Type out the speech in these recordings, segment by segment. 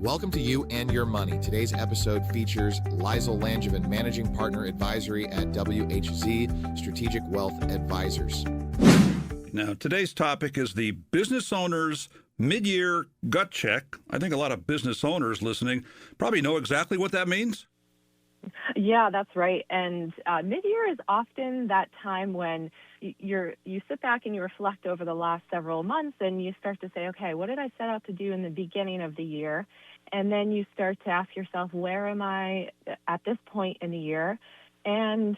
Welcome to You and Your Money. Today's episode features Lizel Langevin, Managing Partner Advisory at WHZ Strategic Wealth Advisors. Now, today's topic is the business owner's mid-year gut check. I think a lot of business owners listening probably know exactly what that means. Yeah, that's right. And mid-year is often that time when you sit back and you reflect over the last several months and you start to say, okay, what did I set out to do in the beginning of the year? And then you start to ask yourself, where am I at this point in the year? And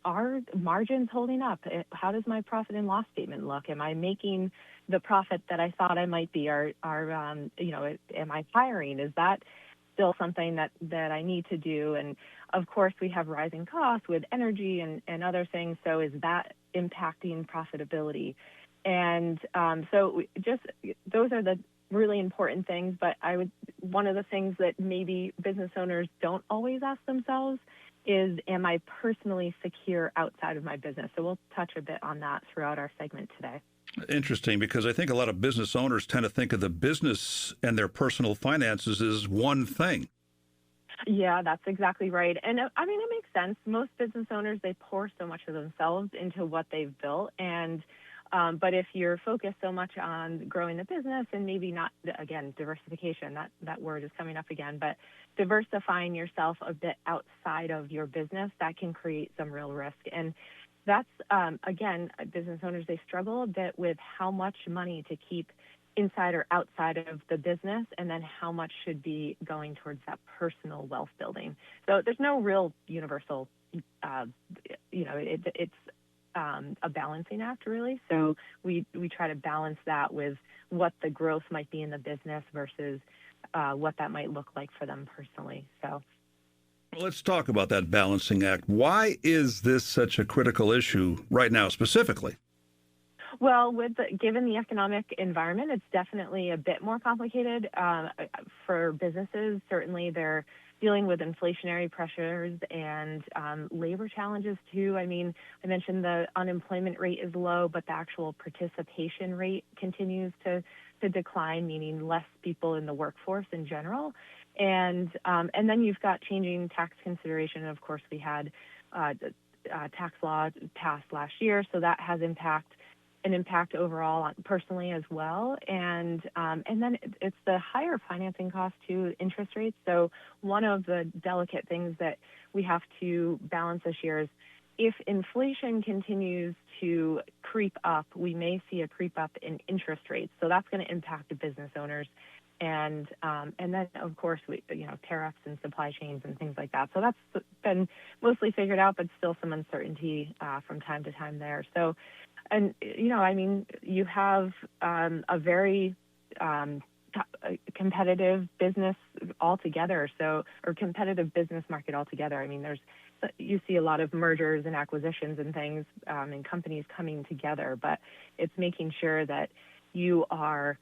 are margins holding up? How does my profit and loss statement look? Am I making the profit that I thought I might be? Am I hiring? Is that still something that I need to do? And of course, we have rising costs with energy and other things. So is that impacting profitability? And those are the really important things. But one of the things that maybe business owners don't always ask themselves is, am I personally secure outside of my business? So we'll touch a bit on that throughout our segment today. Interesting, because I think a lot of business owners tend to think of the business and their personal finances as one thing. Yeah, that's exactly right. And it makes sense. Most business owners, they pour so much of themselves into what they've built. And but if you're focused so much on growing the business and maybe not, again, diversification, that word is coming up again, but diversifying yourself a bit outside of your business, that can create some real risk. And that's, again, business owners, they struggle a bit with how much money to keep inside or outside of the business, and then how much should be going towards that personal wealth building. So there's no real universal, it's a balancing act, really. So we try to balance that with what the growth might be in the business versus what that might look like for them personally. So. Let's talk about that balancing act. Why is this such a critical issue right now specifically? Well, given the economic environment, it's definitely a bit more complicated for businesses. Certainly, they're dealing with inflationary pressures and labor challenges, too. I mean, I mentioned the unemployment rate is low, but the actual participation rate continues to decline, meaning less people in the workforce in general. And then you've got changing tax consideration. And of course, we had tax law passed last year, so that has an impact overall personally as well. And then it's the higher financing costs too, interest rates. So one of the delicate things that we have to balance this year is, if inflation continues to creep up, we may see a creep up in interest rates. So that's going to impact the business owners. And then, of course, tariffs and supply chains and things like that. So that's been mostly figured out, but still some uncertainty from time to time there. So, and, you have a very competitive business altogether. So, or competitive business market altogether. I mean, you see a lot of mergers and acquisitions and things and companies coming together, but it's making sure that you are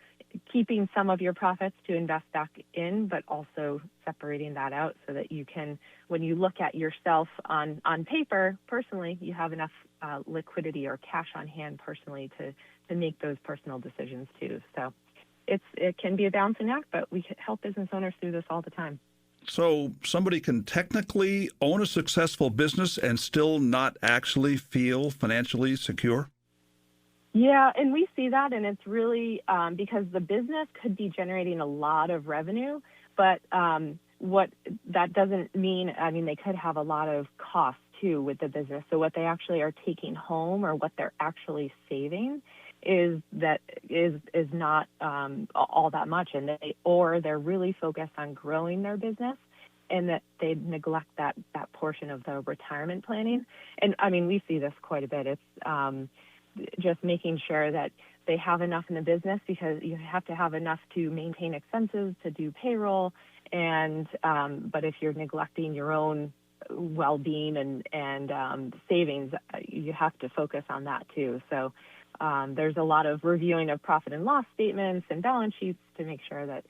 keeping some of your profits to invest back in, but also separating that out so that you can, when you look at yourself on paper, personally, you have enough liquidity or cash on hand personally to make those personal decisions too. So it can be a balancing act, but we help business owners through this all the time. So somebody can technically own a successful business and still not actually feel financially secure? Yeah, and we see that, and it's really because the business could be generating a lot of revenue, but what that doesn't mean, they could have a lot of costs too with the business. So what they actually are taking home or what they're actually saving is not all that much, and they're really focused on growing their business, and that they neglect that portion of the retirement planning. And we see this quite a bit. It's just making sure that they have enough in the business, because you have to have enough to maintain expenses, to do payroll, and but if you're neglecting your own well-being and savings, you have to focus on that too. So there's a lot of reviewing of profit and loss statements and balance sheets to make sure that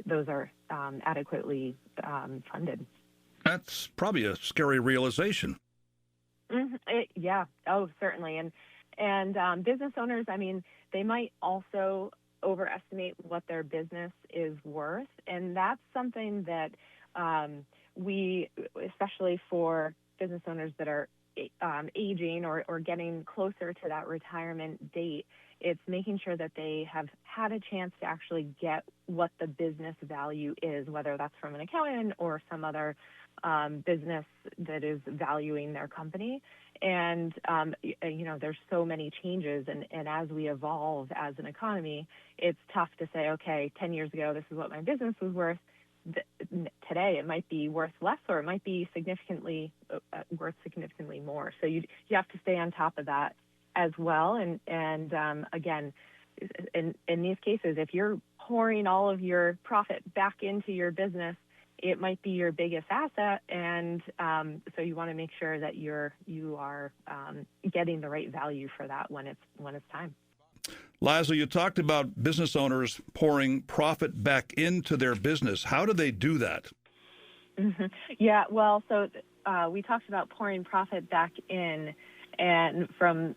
those are adequately funded. That's probably a scary realization. Yeah. Oh, certainly. And business owners, they might also overestimate what their business is worth. And that's something that we, especially for business owners that are aging or getting closer to that retirement date, it's making sure that they have had a chance to actually get what the business value is, whether that's from an accountant or some other business that is valuing their company. And, there's so many changes. And as we evolve as an economy, it's tough to say, okay, 10 years ago, this is what my business was worth. Today, it might be worth less, or it might be worth significantly more. So you have to stay on top of that as well. And again, in these cases, if you're pouring all of your profit back into your business, it might be your biggest asset, and so you want to make sure that you are getting the right value for that when it's time. Liza, you talked about business owners pouring profit back into their business. How do they do that? Mm-hmm. Yeah, well, so we talked about pouring profit back in, and from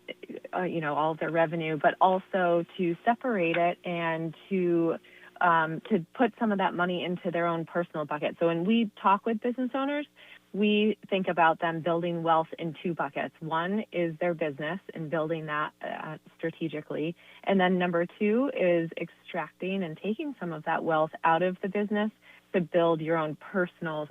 all of their revenue, but also to separate it and to put some of that money into their own personal bucket. So when we talk with business owners, we think about them building wealth in two buckets. One is their business and building that strategically. And then number two is extracting and taking some of that wealth out of the business to build your own personal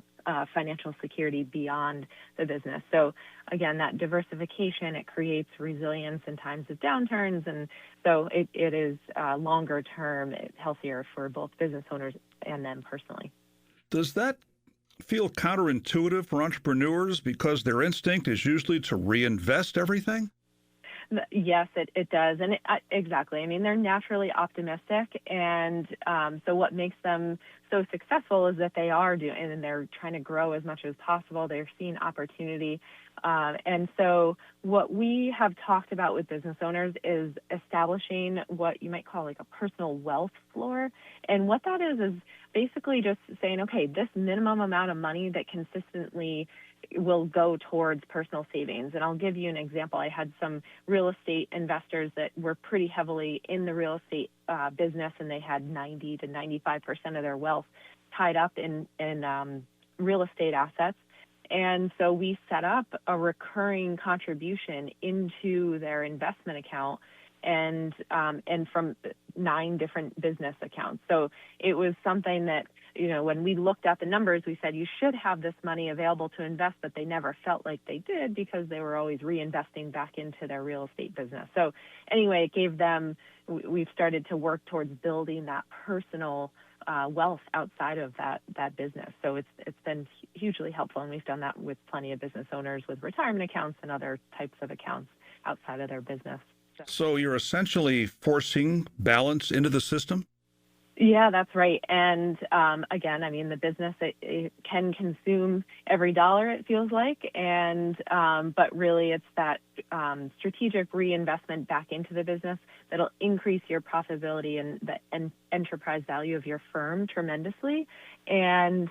financial security beyond the business. So again, that diversification, it creates resilience in times of downturns. And so it is longer term, healthier for both business owners and them personally. Does that feel counterintuitive for entrepreneurs because their instinct is usually to reinvest everything? Yes, it does. And exactly. I mean, they're naturally optimistic. And so what makes them so successful is that they are doing, and they're trying to grow as much as possible. They're seeing opportunity. And so what we have talked about with business owners is establishing what you might call like a personal wealth floor. And what that is basically just saying, okay, this minimum amount of money that consistently will go towards personal savings. And I'll give you an example. I had some real estate investors that were pretty heavily in the real estate business, and they had 90 to 95% of their wealth tied up in real estate assets. And so we set up a recurring contribution into their investment account and from 9 different business accounts. So it was something that, when we looked at the numbers, we said you should have this money available to invest, but they never felt like they did because they were always reinvesting back into their real estate business. So anyway, it gave them, we've started to work towards building that personal wealth outside of that business. So it's been hugely helpful, and we've done that with plenty of business owners with retirement accounts and other types of accounts outside of their business. So you're essentially forcing balance into the system? Yeah, that's right. And again, I mean, the business, it can consume every dollar, it feels like. And but really, it's that strategic reinvestment back into the business that'll increase your profitability and the enterprise value of your firm tremendously. And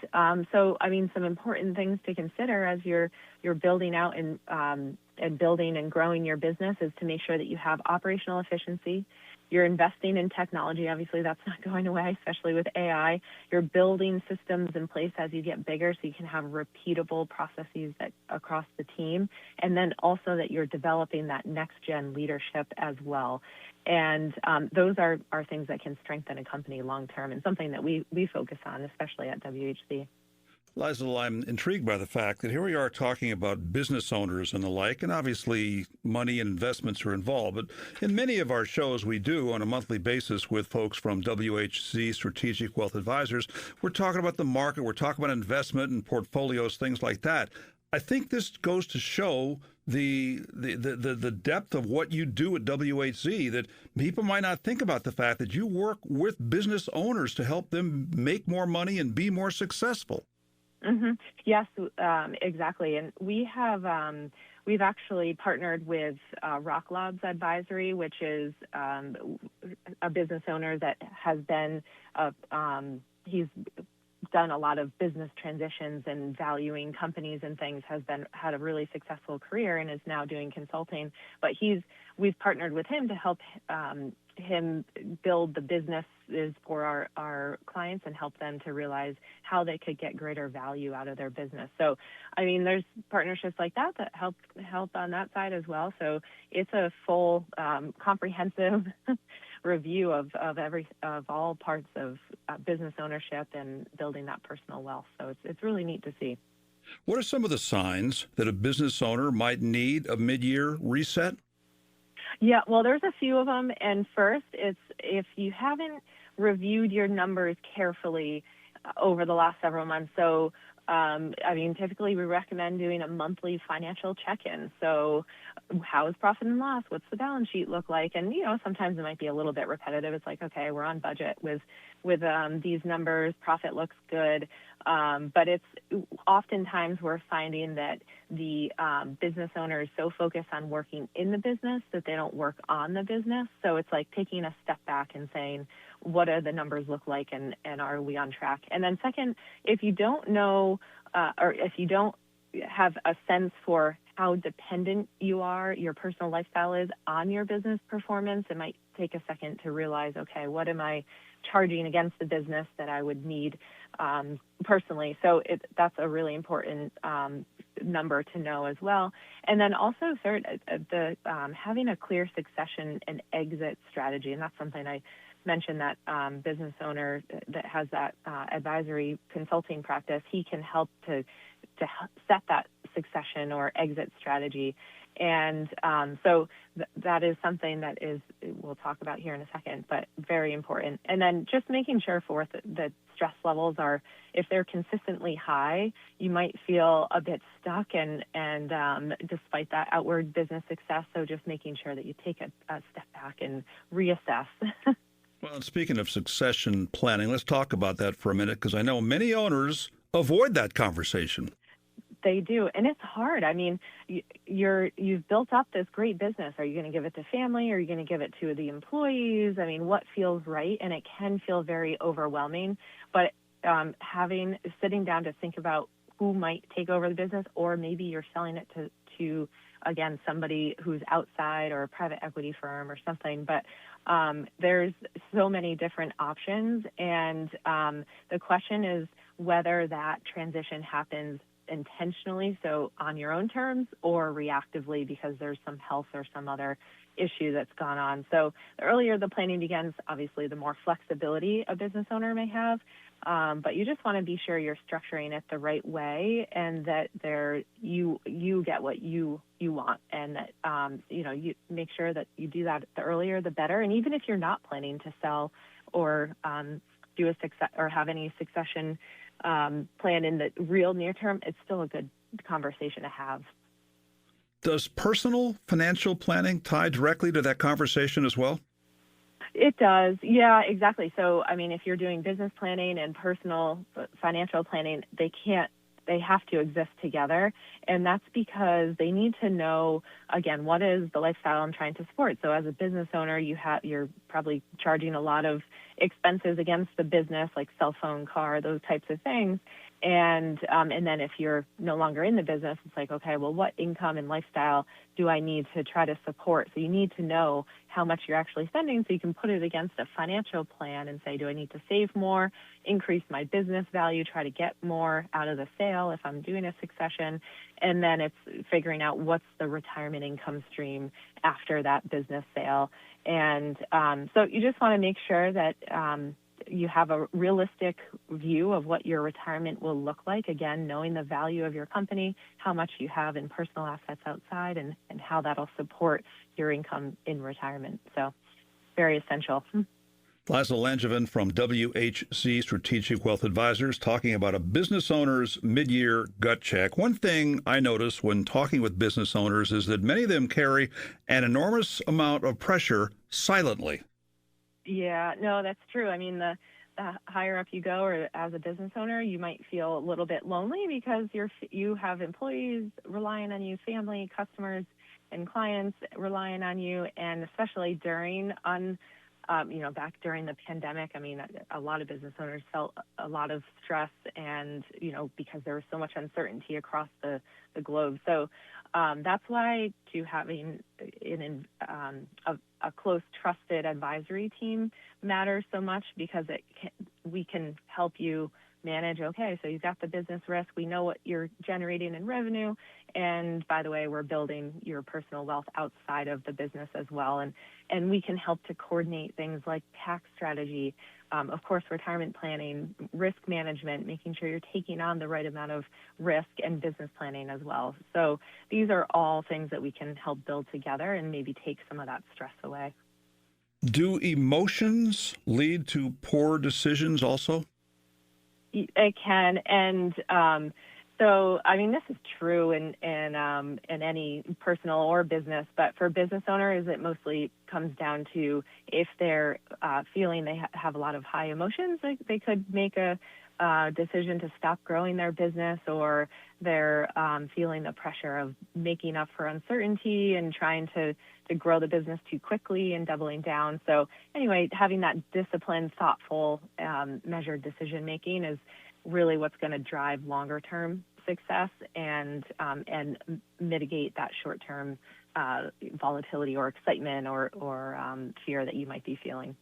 so, I mean, some important things to consider as you're building out and building and growing your business is to make sure that you have operational efficiency. You're investing in technology. Obviously, that's not going away, especially with AI. You're building systems in place as you get bigger so you can have repeatable processes across the team. And then also that you're developing that next-gen leadership as well. And those are things that can strengthen a company long-term and something that we focus on, especially at WHC. Liza, I'm intrigued by the fact that here we are talking about business owners and the like, and obviously money and investments are involved. But in many of our shows we do on a monthly basis with folks from WHC Strategic Wealth Advisors, we're talking about the market, we're talking about investment and portfolios, things like that. I think this goes to show the depth of what you do at WHC, that people might not think about the fact that you work with business owners to help them make more money and be more successful. Mm-hmm. Yes, exactly. And we have we've actually partnered with Rock Labs Advisory, which is a business owner that has been he's done a lot of business transitions and valuing companies and things, had a really successful career and is now doing consulting. But we've partnered with him to help him build the businesses for our clients and help them to realize how they could get greater value out of their business. So, I mean, there's partnerships like that help on that side as well. So it's a full, comprehensive review of all parts of business ownership and building that personal wealth. So it's really neat to see. What are some of the signs that a business owner might need a mid-year reset? Yeah, well, there's a few of them. And first, it's if you haven't reviewed your numbers carefully over the last several months. So, I mean, typically we recommend doing a monthly financial check-in. So how is profit and loss? What's the balance sheet look like? And, sometimes it might be a little bit repetitive. It's like, okay, we're on budget with these numbers. Profit looks good. But it's oftentimes we're finding that the business owner is so focused on working in the business that they don't work on the business. So it's like taking a step back and saying, what do the numbers look like, and are we on track? And then second, if you don't know or if you don't have a sense for how dependent your personal lifestyle is on your business performance, it might take a second to realize, okay, what am I charging against the business that I would need personally? So that's a really important number to know as well. And then also third, having a clear succession and exit strategy. And that's something I mentioned, that business owner that has that advisory consulting practice, he can help to set that succession or exit strategy. And so that is something that we'll talk about here in a second, but very important. And then just making sure that stress levels are, if they're consistently high, you might feel a bit stuck and despite that outward business success. So just making sure that you take a step back and reassess. Well, and speaking of succession planning, let's talk about that for a minute, because I know many owners avoid that conversation. They do, and it's hard. I mean, you've built up this great business. Are you going to give it to family? Are you going to give it to the employees? I mean, what feels right? And it can feel very overwhelming. But sitting down to think about who might take over the business, or maybe you're selling it to again, somebody who's outside or a private equity firm or something. But there's so many different options, and the question is whether that transition happens intentionally, so on your own terms, or reactively because there's some health or some other issue that's gone on. So the earlier the planning begins, obviously the more flexibility a business owner may have, but you just want to be sure you're structuring it the right way, and that you get what you want, and that you make sure that you do that the earlier the better. And even if you're not planning to sell or do or have any succession plan in the real near term, it's still a good conversation to have. Does personal financial planning tie directly to that conversation as well? It does. Yeah, exactly. So, I mean, if you're doing business planning and personal financial planning, they have to exist together. And that's because they need to know, again, what is the lifestyle I'm trying to support. So as a business owner, you're probably charging a lot of expenses against the business, like cell phone, car, those types of things. And then if you're no longer in the business, it's like, okay, well, what income and lifestyle do I need to try to support? So you need to know how much you're actually spending so you can put it against a financial plan and say, do I need to save more, increase my business value, try to get more out of the sale if I'm doing a succession? And then it's figuring out what's the retirement income stream after that business sale. And so you just want to make sure that you have a realistic view of what your retirement will look like. Again, knowing the value of your company, how much you have in personal assets outside, and how that'll support your income in retirement. So very essential. Liza Langevin from WHZ Strategic Wealth Advisors talking about a business owner's mid-year gut check. One thing I notice when talking with business owners is that many of them carry an enormous amount of pressure silently. Yeah, no, that's true. I mean, the higher up you go, or as a business owner, you might feel a little bit lonely because you have employees relying on you, family, customers, and clients relying on you, and especially during back during the pandemic, I mean, a lot of business owners felt a lot of stress and, because there was so much uncertainty across the globe. So that's why having a close, trusted advisory team matters so much, because we can help you manage, okay, so you've got the business risk, we know what you're generating in revenue, and by the way, we're building your personal wealth outside of the business as well, and we can help to coordinate things like tax strategy, of course, retirement planning, risk management, making sure you're taking on the right amount of risk, and business planning as well. So these are all things that we can help build together and maybe take some of that stress away. Do emotions lead to poor decisions also? It can, and so I mean, this is true in any personal or business, but for business owners, it mostly comes down to if they're feeling they have a lot of high emotions, they could make a decision to stop growing their business, or they're feeling the pressure of making up for uncertainty and trying to grow the business too quickly and doubling down. So anyway, having that disciplined, thoughtful, measured decision making is really what's going to drive longer term success and mitigate that short term volatility or excitement or fear that you might be feeling.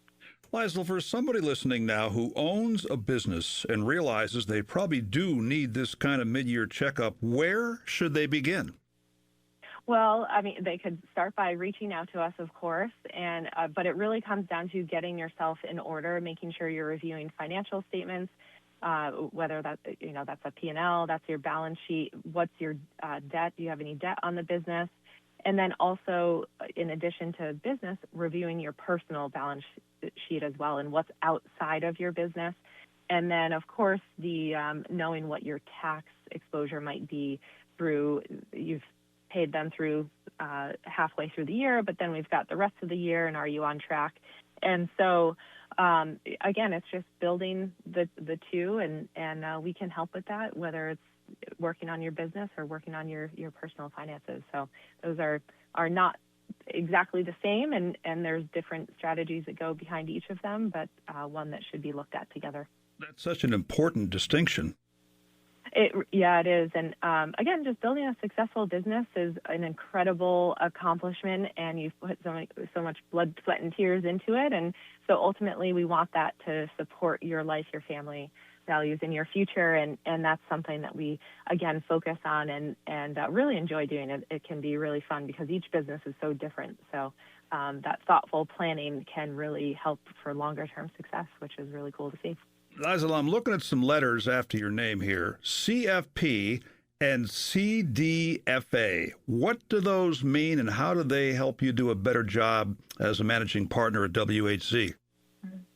Liesl, for somebody listening now who owns a business and realizes they probably do need this kind of mid-year checkup, where should they begin? Well, I mean, they could start by reaching out to us, of course, and but it really comes down to getting yourself in order, making sure you're reviewing financial statements, whether that's a P&L, that's your balance sheet, what's your debt, do you have any debt on the business? And then also, in addition to business, reviewing your personal balance sheet as well and what's outside of your business. And then, of course, the knowing what your tax exposure might be through, you've paid them through halfway through the year, but then we've got the rest of the year, and are you on track? And so, again, it's just building the two, and we can help with that, whether it's working on your business or working on your personal finances. So those are not exactly the same, and there's different strategies that go behind each of them, but one that should be looked at together. That's such an important distinction. It is. And again, just building a successful business is an incredible accomplishment, and you've put so much blood, sweat, and tears into it. And so ultimately, we want that to support your life, your family values, in your future. And that's something that we, again, focus on and really enjoy doing. It can be really fun because each business is so different. So that thoughtful planning can really help for longer-term success, which is really cool to see. Liesl, I'm looking at some letters after your name here, CFP and CDFA. What do those mean, and how do they help you do a better job as a managing partner at WHZ?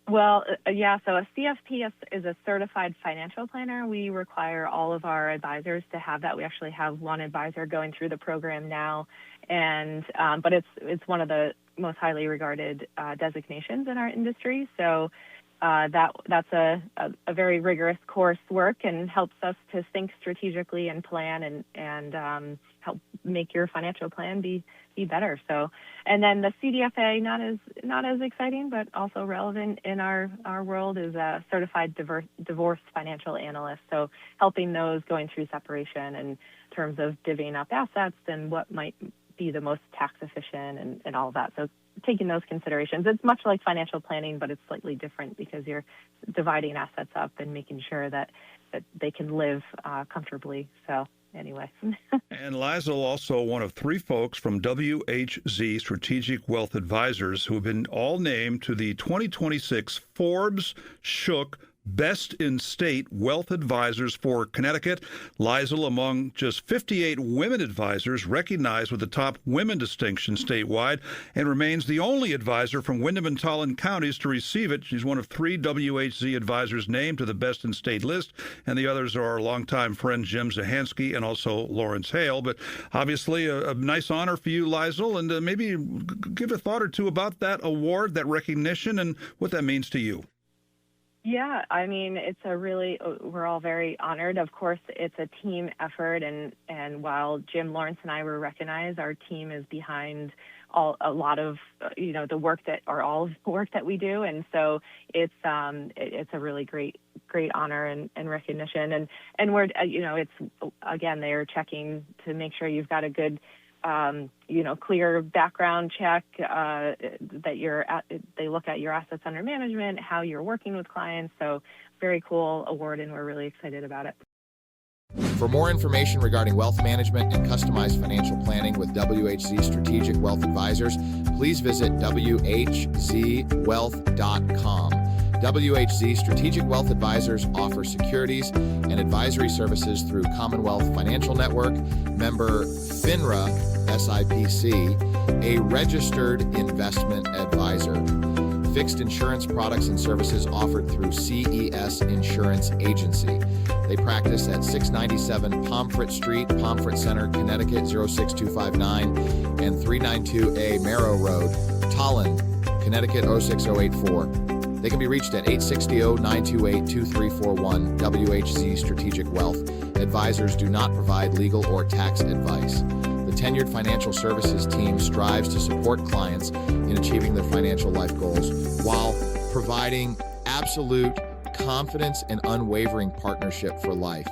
Well, so a CFP is a certified financial planner. We require all of our advisors to have that. We actually have one advisor going through the program now, and but it's one of the most highly regarded designations in our industry. So that's a very rigorous coursework and helps us to think strategically and plan and help make your financial plan be better. So, and then the CDFA, not as exciting, but also relevant in our world, is a certified divorce financial analyst. So helping those going through separation in terms of divvying up assets and what might be the most tax efficient and all of that. So taking those considerations. It's much like financial planning, but it's slightly different because you're dividing assets up and making sure that they can live comfortably. So anyway. And Liesl, also one of three folks from WHZ Strategic Wealth Advisors who have been all named to the 2026 Forbes Shook Best in State Wealth Advisors for Connecticut. Liesl, among just 58 women advisors, recognized with the top women distinction statewide, and remains the only advisor from Windham and Tolland counties to receive it. She's one of three WHZ advisors named to the Best in State list, and the others are our longtime friend Jim Zahansky and also Lawrence Hale. But obviously a nice honor for you, Liesl, and maybe give a thought or two about that award, that recognition, and what that means to you. Yeah, I mean, we're all very honored. Of course, it's a team effort, and while Jim, Lawrence, and I were recognized, our team is behind a lot of the work that, or all of the work that we do, and so it's a really great honor and recognition, and we're it's, again, they're checking to make sure you've got a good clear background check, that they look at your assets under management, how you're working with clients. So very cool award, and we're really excited about it. For more information regarding wealth management and customized financial planning with WHZ Strategic Wealth Advisors, please visit WHZwealth.com. WHZ Strategic Wealth Advisors offer securities and advisory services through Commonwealth Financial Network, member FINRA SIPC, a registered investment advisor. Fixed insurance products and services offered through CES Insurance Agency. They practice at 697 Pomfret Street, Pomfret Center, Connecticut 06259, and 392A Merrow Road, Tolland, Connecticut 06084. They can be reached at 860-928-2341. WHZ Strategic Wealth Advisors do not provide legal or tax advice. The tenured financial services team strives to support clients in achieving their financial life goals while providing absolute confidence and unwavering partnership for life.